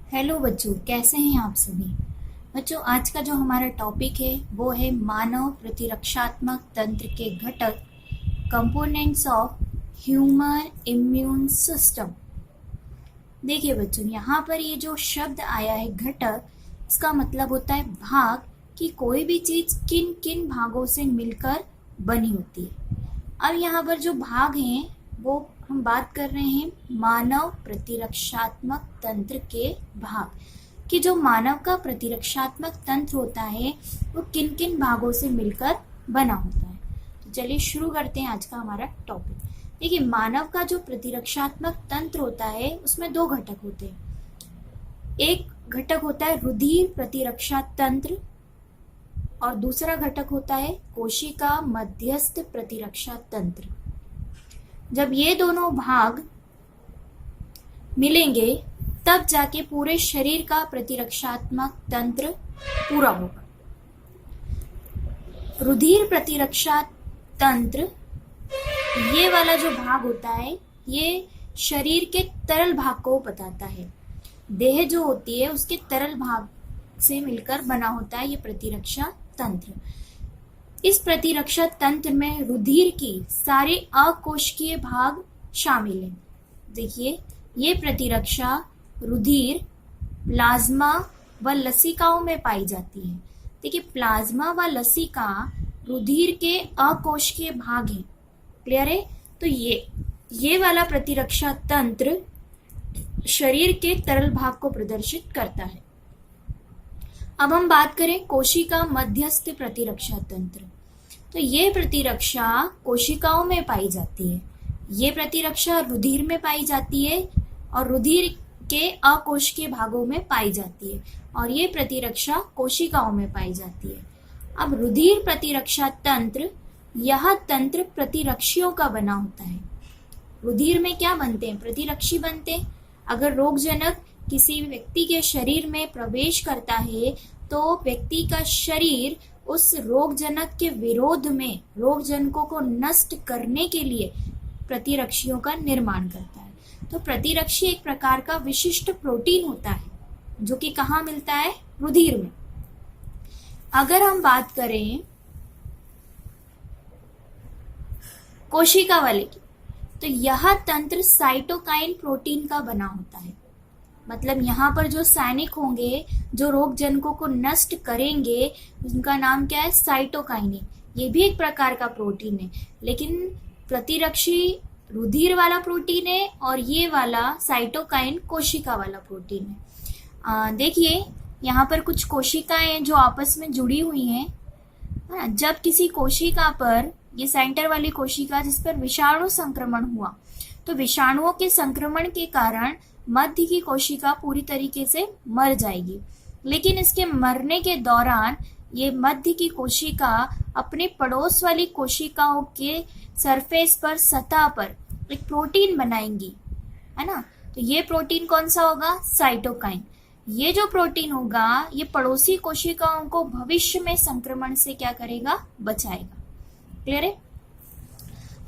Hello बच्चों, कैसे हैं आप सभी। बच्चों, आज का जो हमारा टॉपिक है वो है मानव प्रतिरक्षात्मक तंत्र के घटक, components of human immune system. देखिए बच्चों, यहाँ पर ये जो शब्द आया है घटक, इसका मतलब होता है भाग, कि कोई भी चीज किन किन भागों से मिलकर बनी होती है। अब यहाँ पर जो भाग हैं वो हम बात कर रहे हैं मानव प्रतिरक्षात्मक तंत्र के भाग, कि जो मानव का प्रतिरक्षात्मक तंत्र होता है वो किन किन भागों से मिलकर बना होता है। तो चलिए शुरू करते हैं आज का हमारा टॉपिक। देखिए, मानव का जो प्रतिरक्षात्मक तंत्र होता है उसमें दो घटक होते हैं। एक घटक होता है रुधिर प्रतिरक्षा तंत्र और दूसरा घटक होता है कोशिका मध्यस्थ प्रतिरक्षा तंत्र। जब ये दोनों भाग मिलेंगे तब जाके पूरे शरीर का प्रतिरक्षात्मक तंत्र पूरा होगा। रुधिर प्रतिरक्षा तंत्र, ये वाला जो भाग होता है ये शरीर के तरल भाग को बताता है। देह जो होती है उसके तरल भाग से मिलकर बना होता है ये प्रतिरक्षा तंत्र। इस प्रतिरक्षा तंत्र में रुधिर की सारे अकोशिकीय भाग शामिल हैं। देखिए, ये प्रतिरक्षा रुधिर, प्लाज्मा व लसिकाओं में पाई जाती है। देखिए, प्लाज्मा व लसिका रुधिर के अकोशिकीय भाग हैं। क्लियर है। तो ये वाला प्रतिरक्षा तंत्र शरीर के तरल भाग को प्रदर्शित करता है। अब हम बात करें कोशिका मध्यस्थ प्रतिरक्षा तंत्र। तो ये प्रतिरक्षा कोशिकाओं में पाई जाती है। ये प्रतिरक्षा रुधिर में पाई जाती है और रुधिर के अकोशिकीय भागों में पाई जाती है, और ये प्रतिरक्षा कोशिकाओं में पाई जाती है। अब रुधिर प्रतिरक्षा तंत्र, यह तंत्र प्रतिरक्षियों का बना होता है। रुधिर में क्या बनते हैं? प्रतिरक्षी बनते हैं। अगर रोगजनक किसी व्यक्ति के शरीर में प्रवेश करता है तो व्यक्ति का शरीर उस रोगजनक के विरोध में रोगजनकों को नष्ट करने के लिए प्रतिरक्षियों का निर्माण करता है। तो प्रतिरक्षी एक प्रकार का विशिष्ट प्रोटीन होता है जो कि कहाँ मिलता है? रुधिर में। अगर हम बात करें कोशिका वाले की, तो यह तंत्र साइटोकाइन प्रोटीन का बना होता है। मतलब यहाँ पर जो सैनिक होंगे जो रोगजनकों को नष्ट करेंगे उनका नाम क्या है? साइटोकाइन। ये भी एक प्रकार का प्रोटीन है, लेकिन प्रतिरक्षी रुधिर वाला प्रोटीन है और ये वाला साइटोकाइन कोशिका वाला प्रोटीन है। देखिए, यहाँ पर कुछ कोशिकाएं जो आपस में जुड़ी हुई हैं। जब किसी कोशिका पर, ये सेंटर वाली कोशिका जिस पर विषाणु संक्रमण हुआ, तो विषाणुओं के संक्रमण के कारण मध्य की कोशिका पूरी तरीके से मर जाएगी, लेकिन इसके मरने के दौरान ये मध्य की कोशिका अपने पड़ोस वाली कोशिकाओं के सरफेस पर, सतह पर एक प्रोटीन बनाएंगी, है ना। तो ये प्रोटीन कौन सा होगा? साइटोकाइन। ये जो प्रोटीन होगा ये पड़ोसी कोशिकाओं को भविष्य में संक्रमण से क्या करेगा? बचाएगा। क्लियर है।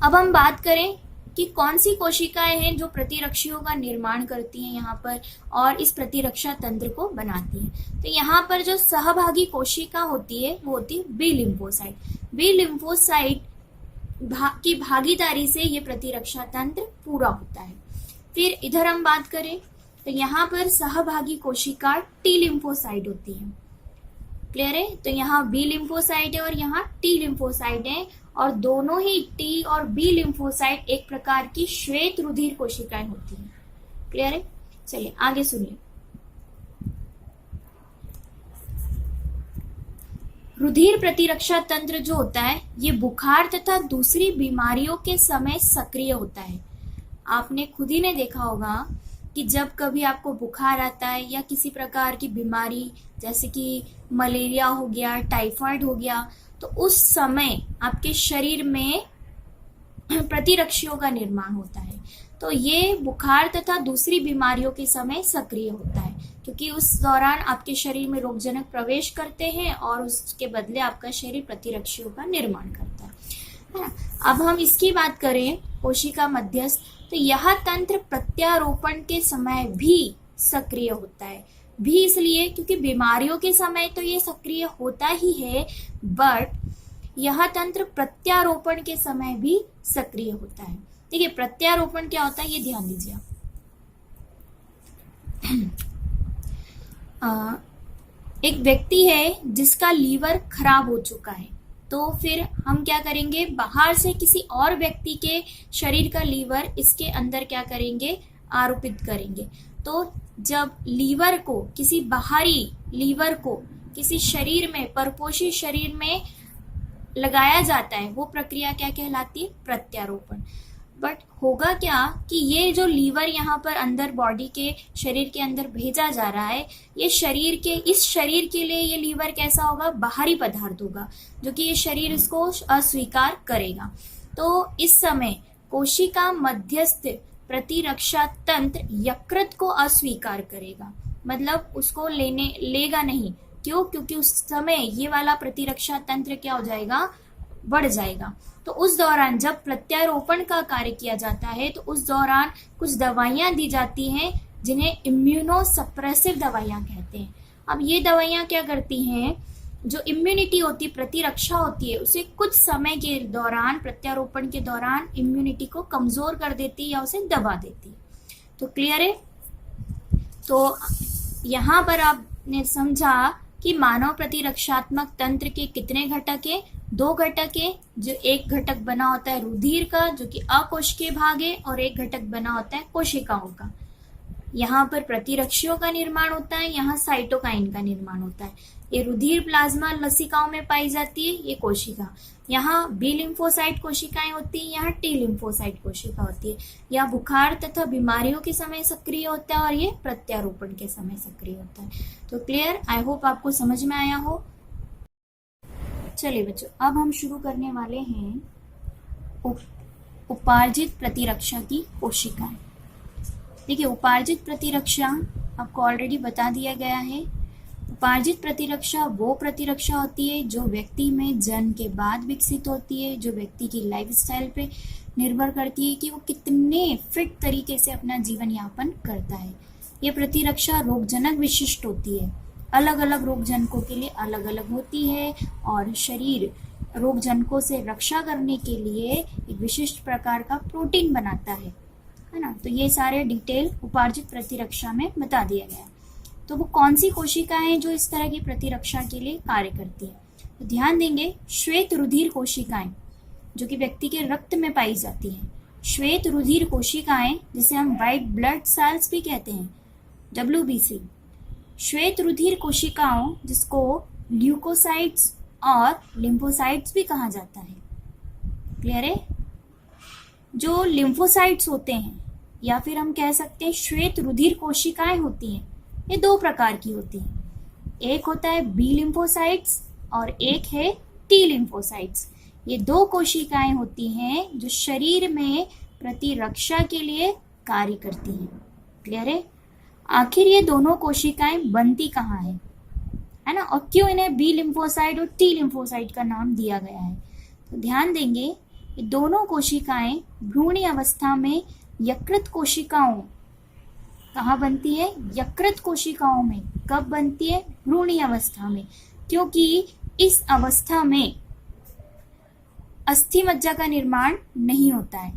अब हम बात करें कि कौन सी कोशिकाएं हैं जो प्रतिरक्षियों का निर्माण करती हैं यहाँ पर और इस प्रतिरक्षा तंत्र को बनाती हैं। तो यहाँ पर जो सहभागी कोशिका होती है वो होती है बी लिम्फोसाइट। बी लिम्फोसाइट की भागीदारी से ये प्रतिरक्षा तंत्र पूरा होता है। फिर इधर हम बात करें तो यहाँ पर सहभागी कोशिका टी लिम्फोसाइट होती है। क्लियर है। तो यहाँ बी लिम्फोसाइट है और यहाँ टी लिम्फोसाइट है, और दोनों ही टी और बी लिम्फोसाइट एक प्रकार की श्वेत रुधिर कोशिकाएं होती हैं। क्लियर है। चलिए आगे सुनिए। रुधिर प्रतिरक्षा तंत्र जो होता है ये बुखार तथा दूसरी बीमारियों के समय सक्रिय होता है। आपने खुद ही ने देखा होगा कि जब कभी आपको बुखार आता है या किसी प्रकार की बीमारी जैसे कि मलेरिया हो गया, टाइफाइड हो गया, तो उस समय आपके शरीर में प्रतिरक्षियों का निर्माण होता है। तो ये बुखार तथा दूसरी बीमारियों के समय सक्रिय होता है, क्योंकि उस दौरान आपके शरीर में रोगजनक प्रवेश करते हैं और उसके बदले आपका शरीर प्रतिरक्षियों का निर्माण करता है। अब हम इसकी बात करें कोशिका मध्यस्थ, तो यह तंत्र प्रत्यारोपण के समय भी सक्रिय होता है। भी इसलिए क्योंकि बीमारियों के समय तो ये सक्रिय होता ही है, बट यह तंत्र प्रत्यारोपण के समय भी सक्रिय होता है। देखिए प्रत्यारोपण क्या होता है ये ध्यान दीजिए आप। एक व्यक्ति है जिसका लीवर खराब हो चुका है, तो फिर हम क्या करेंगे, बाहर से किसी और व्यक्ति के शरीर का लीवर इसके अंदर क्या करेंगे, आरोपित करेंगे। तो जब लीवर को, किसी बाहरी लीवर को किसी शरीर में, परपोषी शरीर में लगाया जाता है, वो प्रक्रिया क्या कहलाती है, प्रत्यारोपण। बट होगा क्या कि ये जो लीवर यहाँ पर अंदर बॉडी के, शरीर के अंदर भेजा जा रहा है, ये शरीर के, इस शरीर के लिए ये लीवर कैसा होगा, बाहरी पदार्थ होगा, जो कि ये शरीर इसको अस्वीकार करेगा। तो इस समय कोशिका मध्यस्थ प्रतिरक्षा तंत्र यकृत को अस्वीकार करेगा, मतलब उसको लेगा नहीं। क्यों? क्योंकि उस समय ये वाला प्रतिरक्षा तंत्र क्या हो जाएगा, बढ़ जाएगा। तो उस दौरान जब प्रत्यारोपण का कार्य किया जाता है, तो उस दौरान कुछ दवाइयां दी जाती हैं जिन्हें इम्यूनोसप्रेसिव दवाइयां कहते हैं। अब ये दवाइयां क्या करती हैं, जो इम्यूनिटी होती, प्रतिरक्षा होती है, उसे कुछ समय के दौरान, प्रत्यारोपण के दौरान इम्यूनिटी को कमजोर कर देती है या उसे दबा देती है। तो क्लियर है? तो यहाँ पर आपने समझा कि मानव प्रतिरक्षात्मक तंत्र के कितने घटक है, 2 घटक है। जो एक घटक बना होता है रुधिर का, जो कि अकोशिकीय भाग है, और एक घटक बना होता है कोशिकाओं का। यहाँ पर प्रतिरक्षियों का निर्माण होता है, यहाँ साइटोकाइन का निर्माण होता है। ये रुधिर प्लाज्मा लसिकाओं में पाई जाती है, ये कोशिका। यहाँ बी लिम्फोसाइट कोशिकाएं होती है, यहाँ टी लिम्फोसाइट कोशिका होती है। यह बुखार तथा बीमारियों के समय सक्रिय होता है, और ये प्रत्यारोपण के समय सक्रिय होता है। तो क्लियर? आई होप आपको समझ में आया हो। चलिए बच्चों, अब हम शुरू करने वाले हैं उपार्जित प्रतिरक्षा की कोशिकाएं। देखिए उपार्जित प्रतिरक्षा आपको ऑलरेडी बता दिया गया है। उपार्जित प्रतिरक्षा वो प्रतिरक्षा होती है जो व्यक्ति में जन्म के बाद विकसित होती है, जो व्यक्ति की लाइफस्टाइल पे निर्भर करती है कि वो कितने फिट तरीके से अपना जीवन यापन करता है। ये प्रतिरक्षा रोगजनक विशिष्ट होती है, अलग अलग रोगजनकों के लिए अलग अलग होती है, और शरीर रोगजनकों से रक्षा करने के लिए एक विशिष्ट प्रकार का प्रोटीन बनाता है ना। तो ये सारे डिटेल उपार्जित प्रतिरक्षा में बता दिया गया। तो वो कौन सी कोशिकाएं हैं जो इस तरह की प्रतिरक्षा के लिए कार्य करती है? तो ध्यान देंगे, श्वेत रुधिर कोशिकाएं जो कि व्यक्ति के रक्त में पाई जाती हैं। श्वेत रुधिर कोशिकाएं जिसे हम व्हाइट ब्लड सेल्स भी कहते हैं, WBC। श्वेत रुधिर कोशिकाओं जिसको ल्यूकोसाइट्स और लिम्फोसाइट्स भी कहा जाता है। क्लियर है? जो लिम्फोसाइट्स होते हैं, या फिर हम कह सकते हैं श्वेत रुधिर कोशिकाएं होती हैं, ये 2 प्रकार की होती हैं। एक होता है बी लिम्फोसाइट्स और एक है टी लिम्फोसाइट्स। ये 2 कोशिकाएं होती हैं जो शरीर में प्रतिरक्षा के लिए कार्य करती हैं। क्लियर है? आखिर ये दोनों कोशिकाएं बनती कहाँ है ना, और क्यों इन्हें बी लिम्फोसाइट और टी लिम्फोसाइट का नाम दिया गया है? तो ध्यान देंगे, ये दोनों कोशिकाएं भ्रूणी अवस्था में यकृत कोशिकाओं, कहाँ बनती है? यकृत कोशिकाओं में। कब बनती है? भ्रूणी अवस्था में, क्योंकि इस अवस्था में अस्थि मज्जा का निर्माण नहीं होता है।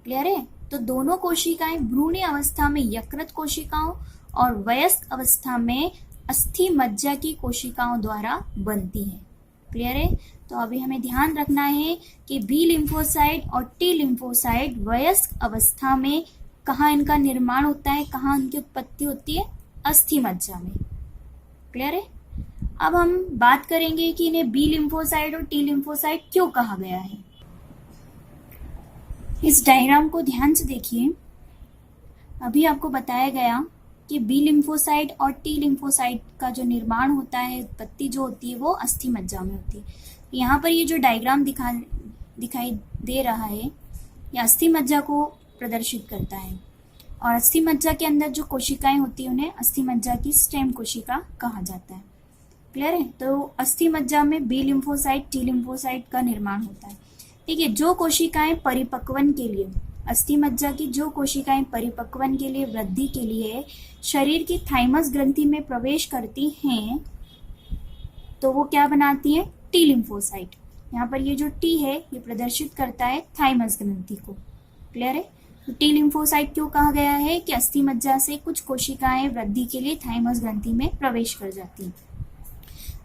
क्लियर है? तो दोनों कोशिकाएं भ्रूणी अवस्था में यकृत कोशिकाओं और वयस्क अवस्था में अस्थि मज्जा की कोशिकाओं द्वारा बनती है। क्लियर है? तो अभी हमें ध्यान रखना है कि बी लिम्फोसाइट और टी लिम्फोसाइट वयस्क अवस्था में कहाँ इनका निर्माण होता है, कहाँ इनकी उत्पत्ति होती है? अस्थि मज्जा में। क्लियर है? अब हम बात करेंगे कि इन्हें बी लिम्फोसाइट और टी लिम्फोसाइट क्यों कहा गया है। इस डायग्राम को ध्यान से देखिए। अभी आपको बताया गया कि बी लिम्फोसाइट और टी लिम्फोसाइट का जो निर्माण होता है, उत्पत्ति जो होती है, वो अस्थि मज्जा में होती है। यहाँ पर ये जो डायग्राम दिखाई दे रहा है, ये अस्थि मज्जा को प्रदर्शित करता है, और अस्थि मज्जा के अंदर जो कोशिकाएं होती है उन्हें अस्थि मज्जा की स्टेम कोशिका कहा जाता है। क्लियर है? तो अस्थि मज्जा में बी लिम्फोसाइट, टी लिम्फोसाइट का निर्माण होता है। ठीक है? जो कोशिकाएं परिपक्वन के लिए, अस्थि मज्जा की जो कोशिकाएं परिपक्वन के लिए, वृद्धि के लिए शरीर की थाइमस ग्रंथि में प्रवेश करती हैं, तो वो क्या बनाती है? T lymphocyte. यहाँ पर ये जो टी है ये प्रदर्शित करता है थाइमस ग्रंथि को। क्लियर है? तो टी लिम्फोसाइट क्यों कहा गया है? कि अस्थि मज्जा से कुछ कोशिकाएं वृद्धि के लिए थाइमस ग्रंथि में प्रवेश कर जाती हैं।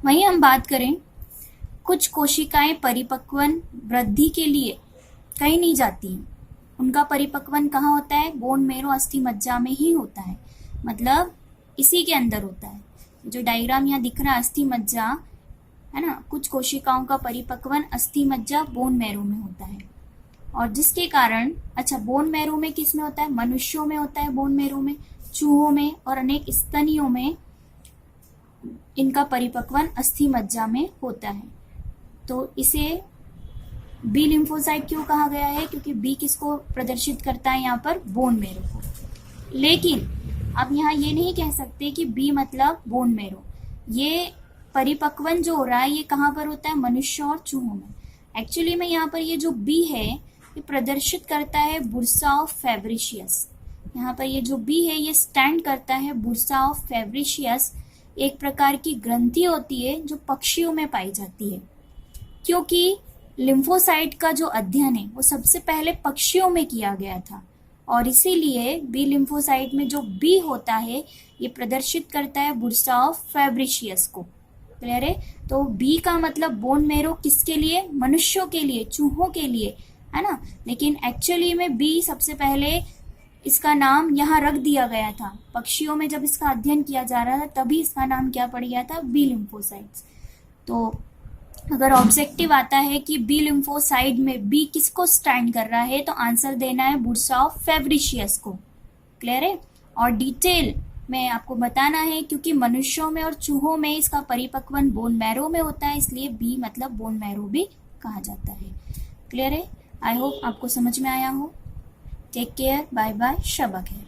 वहीं हम बात करें, कुछ कोशिकाएं परिपक्वन वृद्धि के लिए कहीं नहीं जाती हैं, उनका परिपक्वन कहाँ होता है? बोन मेरो अस्थि मज्जा में ही होता है, मतलब इसी के अंदर होता है। जो डायग्राम यहाँ दिख रहा है अस्थि मज्जा है ना, कुछ कोशिकाओं का परिपक्वन अस्थि मज्जा बोन मैरो में होता है, और जिसके कारण, अच्छा बोन मैरो में किस में होता है? मनुष्यों में होता है बोन मैरो में, चूहों में और अनेक स्तनियों में इनका परिपक्वन अस्थि मज्जा में होता है। तो इसे बी लिम्फोसाइट क्यों कहा गया है? क्योंकि बी किसको प्रदर्शित करता है? यहाँ पर बोन मैरो को। लेकिन अब यहाँ ये नहीं कह सकते कि बी मतलब बोन मैरो। ये परिपक्वन जो हो रहा है ये कहाँ पर होता है? मनुष्य और चूहों में। एक्चुअली में यहाँ पर ये जो बी है ये प्रदर्शित करता है बुर्सा ऑफ फेब्रिशियस। यहाँ पर ये जो बी है ये स्टैंड करता है बुर्सा ऑफ फेब्रिशियस, एक प्रकार की ग्रंथि होती है जो पक्षियों में पाई जाती है। क्योंकि लिम्फोसाइट का जो अध्ययन है वो सबसे पहले पक्षियों में किया गया था, और इसीलिए बी लिम्फोसाइट में जो बी होता है ये प्रदर्शित करता है बुर्सा ऑफ फेब्रिशियस को। क्लियर है? तो बी का मतलब बोन मैरो किसके लिए? मनुष्यों के लिए, चूहों के लिए, है ना। लेकिन एक्चुअली में बी सबसे पहले इसका नाम यहाँ रख दिया गया था, पक्षियों में जब इसका अध्ययन किया जा रहा था तभी इसका नाम क्या पड़ गया था? B lymphocytes. तो अगर ऑब्जेक्टिव आता है कि बी लिम्फोसाइट में बी किसको स्टैंड कर रहा है, तो आंसर देना है बुर्सा ऑफ फेब्रिशियस को। क्लियर है? और डिटेल में आपको बताना है, क्योंकि मनुष्यों में और चूहों में इसका परिपक्वन बोन मैरो में होता है, इसलिए बी मतलब बोन मैरो भी कहा जाता है। क्लियर है? आई होप आपको समझ में आया हो। टेक केयर, बाय बाय, शब खैर।